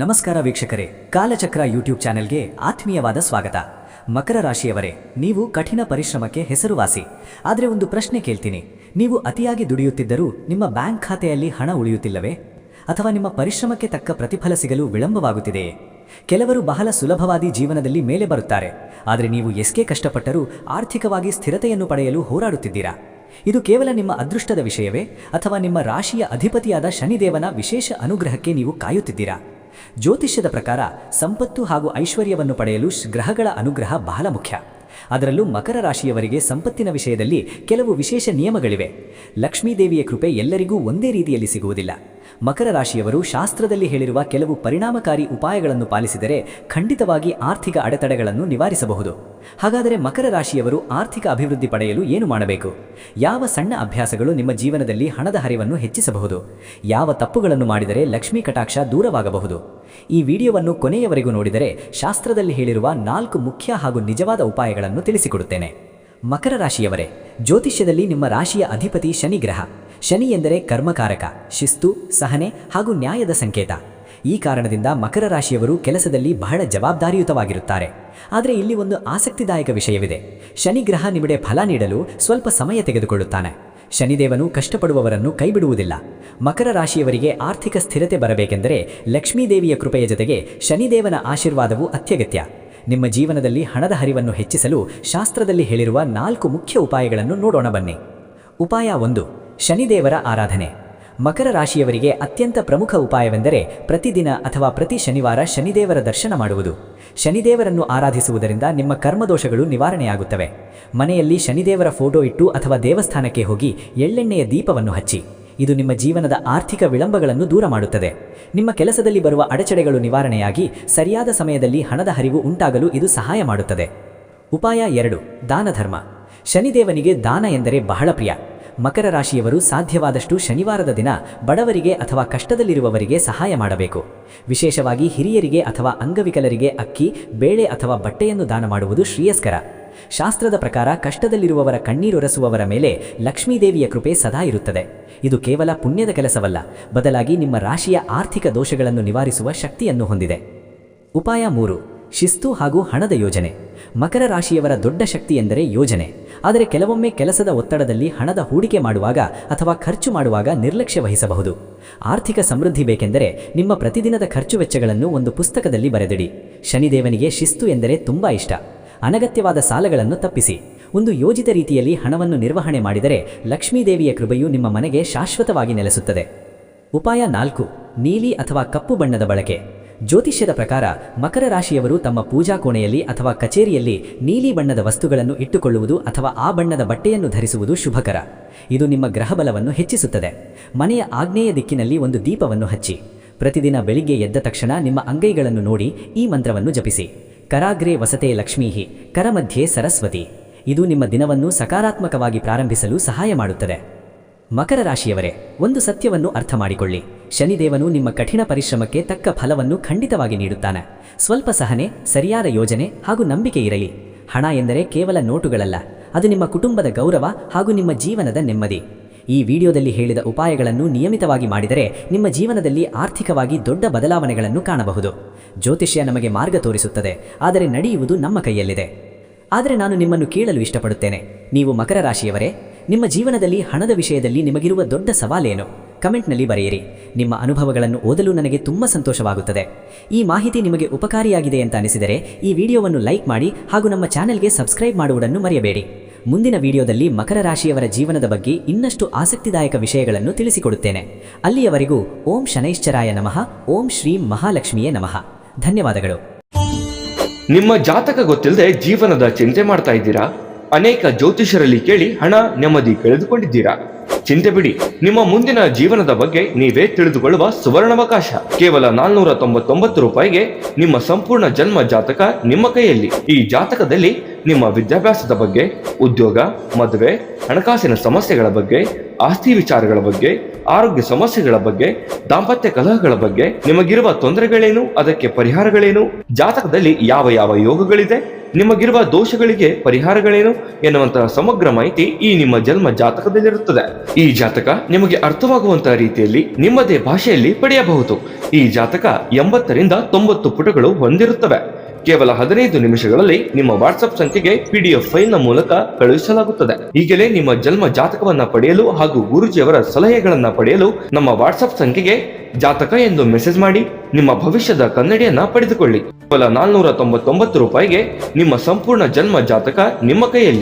ನಮಸ್ಕಾರ ವೀಕ್ಷಕರೇ, ಕಾಲಚಕ್ರ ಯೂಟ್ಯೂಬ್ ಚಾನೆಲ್ಗೆ ಆತ್ಮೀಯವಾದ ಸ್ವಾಗತ. ಮಕರ ರಾಶಿಯವರೇ, ನೀವು ಕಠಿಣ ಪರಿಶ್ರಮಕ್ಕೆ ಹೆಸರುವಾಸಿ. ಆದರೆ ಒಂದು ಪ್ರಶ್ನೆ ಕೇಳ್ತೀನಿ, ನೀವು ಅತಿಯಾಗಿ ದುಡಿಯುತ್ತಿದ್ದರೂ ನಿಮ್ಮ ಬ್ಯಾಂಕ್ ಖಾತೆಯಲ್ಲಿ ಹಣ ಉಳಿಯುತ್ತಿಲ್ಲವೇ? ಅಥವಾ ನಿಮ್ಮ ಪರಿಶ್ರಮಕ್ಕೆ ತಕ್ಕ ಪ್ರತಿಫಲ ಸಿಗಲು ವಿಳಂಬವಾಗುತ್ತಿದೆಯೇ? ಕೆಲವರು ಬಹಳ ಸುಲಭವಾದಿ ಜೀವನದಲ್ಲಿ ಮೇಲೆ ಬರುತ್ತಾರೆ, ಆದರೆ ನೀವು ಎಷ್ಟೇ ಕಷ್ಟಪಟ್ಟರೂ ಆರ್ಥಿಕವಾಗಿ ಸ್ಥಿರತೆಯನ್ನು ಪಡೆಯಲು ಹೋರಾಡುತ್ತಿದ್ದೀರಾ. ಇದು ಕೇವಲ ನಿಮ್ಮ ಅದೃಷ್ಟದ ವಿಷಯವೇ, ಅಥವಾ ನಿಮ್ಮ ರಾಶಿಯ ಅಧಿಪತಿಯಾದ ಶನಿದೇವನ ವಿಶೇಷ ಅನುಗ್ರಹಕ್ಕೆ ನೀವು ಕಾಯುತ್ತಿದ್ದೀರಾ? ಜ್ಯೋತಿಷ್ಯದ ಪ್ರಕಾರ ಸಂಪತ್ತು ಹಾಗೂ ಐಶ್ವರ್ಯವನ್ನು ಪಡೆಯಲು ಗ್ರಹಗಳ ಅನುಗ್ರಹ ಬಹಳ ಮುಖ್ಯ. ಅದರಲ್ಲೂ ಮಕರ ರಾಶಿಯವರಿಗೆ ಸಂಪತ್ತಿನ ವಿಷಯದಲ್ಲಿ ಕೆಲವು ವಿಶೇಷ ನಿಯಮಗಳಿವೆ. ಲಕ್ಷ್ಮೀದೇವಿಯ ಕೃಪೆ ಎಲ್ಲರಿಗೂ ಒಂದೇ ರೀತಿಯಲ್ಲಿ ಸಿಗುವುದಿಲ್ಲ. ಮಕರ ರಾಶಿಯವರು ಶಾಸ್ತ್ರದಲ್ಲಿ ಹೇಳಿರುವ ಕೆಲವು ಪರಿಣಾಮಕಾರಿ ಉಪಾಯಗಳನ್ನು ಪಾಲಿಸಿದರೆ ಖಂಡಿತವಾಗಿ ಆರ್ಥಿಕ ಅಡೆತಡೆಗಳನ್ನು ನಿವಾರಿಸಬಹುದು. ಹಾಗಾದರೆ ಮಕರ ರಾಶಿಯವರು ಆರ್ಥಿಕ ಅಭಿವೃದ್ಧಿ ಪಡೆಯಲು ಏನು ಮಾಡಬೇಕು? ಯಾವ ಸಣ್ಣ ಅಭ್ಯಾಸಗಳು ನಿಮ್ಮ ಜೀವನದಲ್ಲಿ ಹಣದ ಹರಿವನ್ನು ಹೆಚ್ಚಿಸಬಹುದು? ಯಾವ ತಪ್ಪುಗಳನ್ನು ಮಾಡಿದರೆ ಲಕ್ಷ್ಮೀ ಕಟಾಕ್ಷ ದೂರವಾಗಬಹುದು? ಈ ವಿಡಿಯೋವನ್ನು ಕೊನೆಯವರೆಗೂ ನೋಡಿದರೆ ಶಾಸ್ತ್ರದಲ್ಲಿ ಹೇಳಿರುವ 4 ಮುಖ್ಯ ಹಾಗೂ ನಿಜವಾದ ಉಪಾಯಗಳನ್ನು ತಿಳಿಸಿಕೊಡುತ್ತೇನೆ. ಮಕರ ರಾಶಿಯವರೇ, ಜ್ಯೋತಿಷ್ಯದಲ್ಲಿ ನಿಮ್ಮ ರಾಶಿಯ ಅಧಿಪತಿ ಶನಿ ಗ್ರಹ. ಶನಿ ಎಂದರೆ ಕರ್ಮಕಾರಕ, ಶಿಸ್ತು, ಸಹನೆ ಹಾಗೂ ನ್ಯಾಯದ ಸಂಕೇತ. ಈ ಕಾರಣದಿಂದ ಮಕರ ರಾಶಿಯವರು ಕೆಲಸದಲ್ಲಿ ಬಹಳ ಜವಾಬ್ದಾರಿಯುತವಾಗಿರುತ್ತಾರೆ. ಆದರೆ ಇಲ್ಲಿ ಒಂದು ಆಸಕ್ತಿದಾಯಕ ವಿಷಯವಿದೆ. ಶನಿ ಗ್ರಹ ನಿಮಗೆ ಫಲ ನೀಡಲು ಸ್ವಲ್ಪ ಸಮಯ ತೆಗೆದುಕೊಳ್ಳುತ್ತಾನೆ. ಶನಿದೇವನು ಕಷ್ಟಪಡುವವರನ್ನು ಕೈಬಿಡುವುದಿಲ್ಲ. ಮಕರ ರಾಶಿಯವರಿಗೆ ಆರ್ಥಿಕ ಸ್ಥಿರತೆ ಬರಬೇಕೆಂದರೆ ಲಕ್ಷ್ಮೀದೇವಿಯ ಕೃಪೆಯ ಜೊತೆಗೆ ಶನಿದೇವನ ಆಶೀರ್ವಾದವು ಅತ್ಯಗತ್ಯ. ನಿಮ್ಮ ಜೀವನದಲ್ಲಿ ಹಣದ ಹರಿವನ್ನು ಹೆಚ್ಚಿಸಲು ಶಾಸ್ತ್ರದಲ್ಲಿ ಹೇಳಿರುವ 4 ಮುಖ್ಯ ಉಪಾಯಗಳನ್ನು ನೋಡೋಣ ಬನ್ನಿ. ಉಪಾಯ 1, ಶನಿದೇವರ ಆರಾಧನೆ. ಮಕರ ರಾಶಿಯವರಿಗೆ ಅತ್ಯಂತ ಪ್ರಮುಖ ಉಪಾಯವೆಂದರೆ ಪ್ರತಿದಿನ ಅಥವಾ ಪ್ರತಿ ಶನಿವಾರ ಶನಿದೇವರ ದರ್ಶನ ಮಾಡುವುದು. ಶನಿದೇವರನ್ನು ಆರಾಧಿಸುವುದರಿಂದ ನಿಮ್ಮ ಕರ್ಮದೋಷಗಳು ನಿವಾರಣೆಯಾಗುತ್ತವೆ. ಮನೆಯಲ್ಲಿ ಶನಿದೇವರ ಫೋಟೋ ಇಟ್ಟು ಅಥವಾ ದೇವಸ್ಥಾನಕ್ಕೆ ಹೋಗಿ ಎಳ್ಳೆಣ್ಣೆಯ ದೀಪವನ್ನು ಹಚ್ಚಿ. ಇದು ನಿಮ್ಮ ಜೀವನದ ಆರ್ಥಿಕ ವಿಳಂಬಗಳನ್ನು ದೂರ ಮಾಡುತ್ತದೆ. ನಿಮ್ಮ ಕೆಲಸದಲ್ಲಿ ಬರುವ ಅಡೆತಡೆಗಳು ನಿವಾರಣೆಯಾಗಿ ಸರಿಯಾದ ಸಮಯದಲ್ಲಿ ಹಣದ ಹರಿವು ಉಂಟಾಗಲು ಇದು ಸಹಾಯ ಮಾಡುತ್ತದೆ. ಉಪಾಯ 2, ದಾನ ಧರ್ಮ. ಶನಿದೇವನಿಗೆ ದಾನ ಎಂದರೆ ಬಹಳ ಪ್ರಿಯ. ಮಕರ ರಾಶಿಯವರು ಸಾಧ್ಯವಾದಷ್ಟು ಶನಿವಾರದ ದಿನ ಬಡವರಿಗೆ ಅಥವಾ ಕಷ್ಟದಲ್ಲಿರುವವರಿಗೆ ಸಹಾಯ ಮಾಡಬೇಕು. ವಿಶೇಷವಾಗಿ ಹಿರಿಯರಿಗೆ ಅಥವಾ ಅಂಗವಿಕಲರಿಗೆ ಅಕ್ಕಿ, ಬೇಳೆ ಅಥವಾ ಬಟ್ಟೆಯನ್ನು ದಾನ ಮಾಡುವುದು ಶ್ರೇಯಸ್ಕರ. ಶಾಸ್ತ್ರದ ಪ್ರಕಾರ ಕಷ್ಟದಲ್ಲಿರುವವರ ಕಣ್ಣೀರೊರೆಸುವವರ ಮೇಲೆ ಲಕ್ಷ್ಮೀದೇವಿಯ ಕೃಪೆ ಸದಾ ಇರುತ್ತದೆ. ಇದು ಕೇವಲ ಪುಣ್ಯದ ಕೆಲಸವಲ್ಲ, ಬದಲಾಗಿ ನಿಮ್ಮ ರಾಶಿಯ ಆರ್ಥಿಕ ದೋಷಗಳನ್ನು ನಿವಾರಿಸುವ ಶಕ್ತಿಯನ್ನು ಹೊಂದಿದೆ. ಉಪಾಯ 3, ಶಿಸ್ತು ಹಾಗೂ ಹಣದ ಯೋಜನೆ. ಮಕರ ರಾಶಿಯವರ ದೊಡ್ಡ ಶಕ್ತಿ ಎಂದರೆ ಯೋಜನೆ. ಆದರೆ ಕೆಲವೊಮ್ಮೆ ಕೆಲಸದ ಒತ್ತಡದಲ್ಲಿ ಹಣದ ಹೂಡಿಕೆ ಮಾಡುವಾಗ ಅಥವಾ ಖರ್ಚು ಮಾಡುವಾಗ ನಿರ್ಲಕ್ಷ್ಯ ವಹಿಸಬಹುದು. ಆರ್ಥಿಕ ಸಮೃದ್ಧಿ ಬೇಕೆಂದರೆ ನಿಮ್ಮ ಪ್ರತಿದಿನದ ಖರ್ಚು ವೆಚ್ಚಗಳನ್ನು ಒಂದು ಪುಸ್ತಕದಲ್ಲಿ ಬರೆದಿಡಿ. ಶನಿದೇವನಿಗೆ ಶಿಸ್ತು ಎಂದರೆ ತುಂಬಾ ಇಷ್ಟ. ಅನಗತ್ಯವಾದ ಸಾಲಗಳನ್ನು ತಪ್ಪಿಸಿ. ಒಂದು ಯೋಜಿತ ರೀತಿಯಲ್ಲಿ ಹಣವನ್ನು ನಿರ್ವಹಣೆ ಮಾಡಿದರೆ ಲಕ್ಷ್ಮೀದೇವಿಯ ಕೃಪೆಯು ನಿಮ್ಮ ಮನೆಗೆ ಶಾಶ್ವತವಾಗಿ ನೆಲೆಸುತ್ತದೆ. ಉಪಾಯ 4, ನೀಲಿ ಅಥವಾ ಕಪ್ಪು ಬಣ್ಣದ ಬಳಕೆ. ಜ್ಯೋತಿಷ್ಯದ ಪ್ರಕಾರ ಮಕರ ರಾಶಿಯವರು ತಮ್ಮ ಪೂಜಾ ಕೋಣೆಯಲ್ಲಿ ಅಥವಾ ಕಚೇರಿಯಲ್ಲಿ ನೀಲಿ ಬಣ್ಣದ ವಸ್ತುಗಳನ್ನು ಇಟ್ಟುಕೊಳ್ಳುವುದು ಅಥವಾ ಆ ಬಣ್ಣದ ಬಟ್ಟೆಯನ್ನು ಧರಿಸುವುದು ಶುಭಕರ. ಇದು ನಿಮ್ಮ ಗ್ರಹಬಲವನ್ನು ಹೆಚ್ಚಿಸುತ್ತದೆ. ಮನೆಯ ಆಗ್ನೇಯ ದಿಕ್ಕಿನಲ್ಲಿ ಒಂದು ದೀಪವನ್ನು ಹಚ್ಚಿ. ಪ್ರತಿದಿನ ಬೆಳಿಗ್ಗೆ ಎದ್ದ ತಕ್ಷಣ ನಿಮ್ಮ ಅಂಗೈಗಳನ್ನು ನೋಡಿ ಈ ಮಂತ್ರವನ್ನು ಜಪಿಸಿ. ಕರಾಗ್ರೆ ವಸತೆ ಲಕ್ಷ್ಮೀಹಿ, ಕರಮಧ್ಯೆ ಸರಸ್ವತಿ. ಇದು ನಿಮ್ಮ ದಿನವನ್ನು ಸಕಾರಾತ್ಮಕವಾಗಿ ಪ್ರಾರಂಭಿಸಲು ಸಹಾಯ ಮಾಡುತ್ತದೆ. ಮಕರ ರಾಶಿಯವರೇ, ಒಂದು ಸತ್ಯವನ್ನು ಅರ್ಥ ಮಾಡಿಕೊಳ್ಳಿ. ಶನಿದೇವನು ನಿಮ್ಮ ಕಠಿಣ ಪರಿಶ್ರಮಕ್ಕೆ ತಕ್ಕ ಫಲವನ್ನು ಖಂಡಿತವಾಗಿ ನೀಡುತ್ತಾನೆ. ಸ್ವಲ್ಪ ಸಹನೆ, ಸರಿಯಾದ ಯೋಜನೆ ಹಾಗೂ ನಂಬಿಕೆ ಇರಲಿ. ಹಣ ಎಂದರೆ ಕೇವಲ ನೋಟುಗಳಲ್ಲ, ಅದು ನಿಮ್ಮ ಕುಟುಂಬದ ಗೌರವ ಹಾಗೂ ನಿಮ್ಮ ಜೀವನದ ನೆಮ್ಮದಿ. ಈ ವಿಡಿಯೋದಲ್ಲಿ ಹೇಳಿದ ಉಪಾಯಗಳನ್ನು ನಿಯಮಿತವಾಗಿ ಮಾಡಿದರೆ ನಿಮ್ಮ ಜೀವನದಲ್ಲಿ ಆರ್ಥಿಕವಾಗಿ ದೊಡ್ಡ ಬದಲಾವಣೆಗಳನ್ನು ಕಾಣಬಹುದು. ಜ್ಯೋತಿಷ್ಯ ನಮಗೆ ಮಾರ್ಗ ತೋರಿಸುತ್ತದೆ, ಆದರೆ ನಡೆಯುವುದು ನಮ್ಮ ಕೈಯಲ್ಲಿದೆ. ಆದರೆ ನಾನು ನಿಮ್ಮನ್ನು ಕೇಳಲು ಇಷ್ಟಪಡುತ್ತೇನೆ, ನೀವು ಮಕರ ರಾಶಿಯವರೇ, ನಿಮ್ಮ ಜೀವನದಲ್ಲಿ ಹಣದ ವಿಷಯದಲ್ಲಿ ನಿಮಗಿರುವ ದೊಡ್ಡ ಸವಾಲೇನು? ಕಮೆಂಟ್ನಲ್ಲಿ ಬರೆಯಿರಿ. ನಿಮ್ಮ ಅನುಭವಗಳನ್ನು ಓದಲು ನನಗೆ ತುಂಬ ಸಂತೋಷವಾಗುತ್ತದೆ. ಈ ಮಾಹಿತಿ ನಿಮಗೆ ಉಪಕಾರಿಯಾಗಿದೆ ಅಂತ ಅನಿಸಿದರೆ ಈ ವಿಡಿಯೋವನ್ನು ಲೈಕ್ ಮಾಡಿ ಹಾಗೂ ನಮ್ಮ ಚಾನೆಲ್ಗೆ ಸಬ್ಸ್ಕ್ರೈಬ್ ಮಾಡುವುದನ್ನು ಮರೆಯಬೇಡಿ. ಮುಂದಿನ ವಿಡಿಯೋದಲ್ಲಿ ಮಕರ ರಾಶಿಯವರ ಜೀವನದ ಬಗ್ಗೆ ಇನ್ನಷ್ಟು ಆಸಕ್ತಿದಾಯಕ ವಿಷಯಗಳನ್ನು ತಿಳಿಸಿಕೊಡುತ್ತೇನೆ. ಅಲ್ಲಿಯವರೆಗೂ ಓಂ ಶನೈಶ್ಚರಾಯ ನಮಃ, ಓಂ ಶ್ರೀ ಮಹಾಲಕ್ಷ್ಮಿಯೇ ನಮಃ. ಧನ್ಯವಾದಗಳು. ನಿಮ್ಮ ಜಾತಕ ಗೊತ್ತಿಲ್ಲದೆ ಜೀವನದ ಚಿಂತೆ ಮಾಡ್ತಾ ಇದ್ದೀರಾ? ಅನೇಕ ಜ್ಯೋತಿಷರಲ್ಲಿ ಕೇಳಿ ಹಣ, ನೆಮ್ಮದಿ ಕಳೆದುಕೊಂಡಿದ್ದೀರಾ? ಚಿಂತೆ ಬಿಡಿ, ನಿಮ್ಮ ಮುಂದಿನ ಜೀವನದ ಬಗ್ಗೆ ನೀವೇ ತಿಳಿದುಕೊಳ್ಳುವ ಸುವರ್ಣಾವಕಾಶ. ಕೇವಲ 499 ರೂಪಾಯಿಗೆ ನಿಮ್ಮ ಸಂಪೂರ್ಣ ಜನ್ಮ ಜಾತಕ ನಿಮ್ಮ ಕೈಯಲ್ಲಿ. ಈ ಜಾತಕದಲ್ಲಿ ನಿಮ್ಮ ವಿದ್ಯಾಭ್ಯಾಸದ ಬಗ್ಗೆ, ಉದ್ಯೋಗ, ಮದುವೆ, ಹಣಕಾಸಿನ ಸಮಸ್ಯೆಗಳ ಬಗ್ಗೆ, ಆಸ್ತಿ ವಿಚಾರಗಳ ಬಗ್ಗೆ, ಆರೋಗ್ಯ ಸಮಸ್ಯೆಗಳ ಬಗ್ಗೆ, ದಾಂಪತ್ಯ ಕಲಹಗಳ ಬಗ್ಗೆ, ನಿಮಗಿರುವ ತೊಂದರೆಗಳೇನು, ಅದಕ್ಕೆ ಪರಿಹಾರಗಳೇನು, ಜಾತಕದಲ್ಲಿ ಯಾವ ಯಾವ ಯೋಗಗಳಿದೆ, ನಿಮಗಿರುವ ದೋಷಗಳಿಗೆ ಪರಿಹಾರಗಳೇನು ಎನ್ನುವಂತಹ ಸಮಗ್ರ ಮಾಹಿತಿ ಈ ನಿಮ್ಮ ಜನ್ಮ ಜಾತಕದಲ್ಲಿರುತ್ತದೆ. ಈ ಜಾತಕ ನಿಮಗೆ ಅರ್ಥವಾಗುವಂತಹ ರೀತಿಯಲ್ಲಿ ನಿಮ್ಮದೇ ಭಾಷೆಯಲ್ಲಿ ಪಡೆಯಬಹುದು. ಈ ಜಾತಕ 80ರಿಂದ 90 ಪುಟಗಳು ಹೊಂದಿರುತ್ತವೆ. ಕೇವಲ 15 ನಿಮಿಷಗಳಲ್ಲಿ ನಿಮ್ಮ ವಾಟ್ಸ್ಆಪ್ ಸಂಖ್ಯೆಗೆ PDF ಫೈಲ್ನ ಮೂಲಕ ಕಳುಹಿಸಲಾಗುತ್ತದೆ. ಈಗಲೇ ನಿಮ್ಮ ಜನ್ಮ ಜಾತಕವನ್ನ ಪಡೆಯಲು ಹಾಗೂ ಗುರುಜಿಯವರ ಸಲಹೆಗಳನ್ನ ಪಡೆಯಲು ನಮ್ಮ ವಾಟ್ಸ್ಆಪ್ ಸಂಖ್ಯೆಗೆ ಜಾತಕ ಎಂದು ಮೆಸೇಜ್ ಮಾಡಿ ನಿಮ್ಮ ಭವಿಷ್ಯದ ಕನ್ನಡಿಯನ್ನ ಪಡೆದುಕೊಳ್ಳಿ. ಕೇವಲ 499 ರೂಪಾಯಿಗೆ ನಿಮ್ಮ ಸಂಪೂರ್ಣ ಜನ್ಮ ಜಾತಕ ನಿಮ್ಮ ಕೈಯಲ್ಲಿ.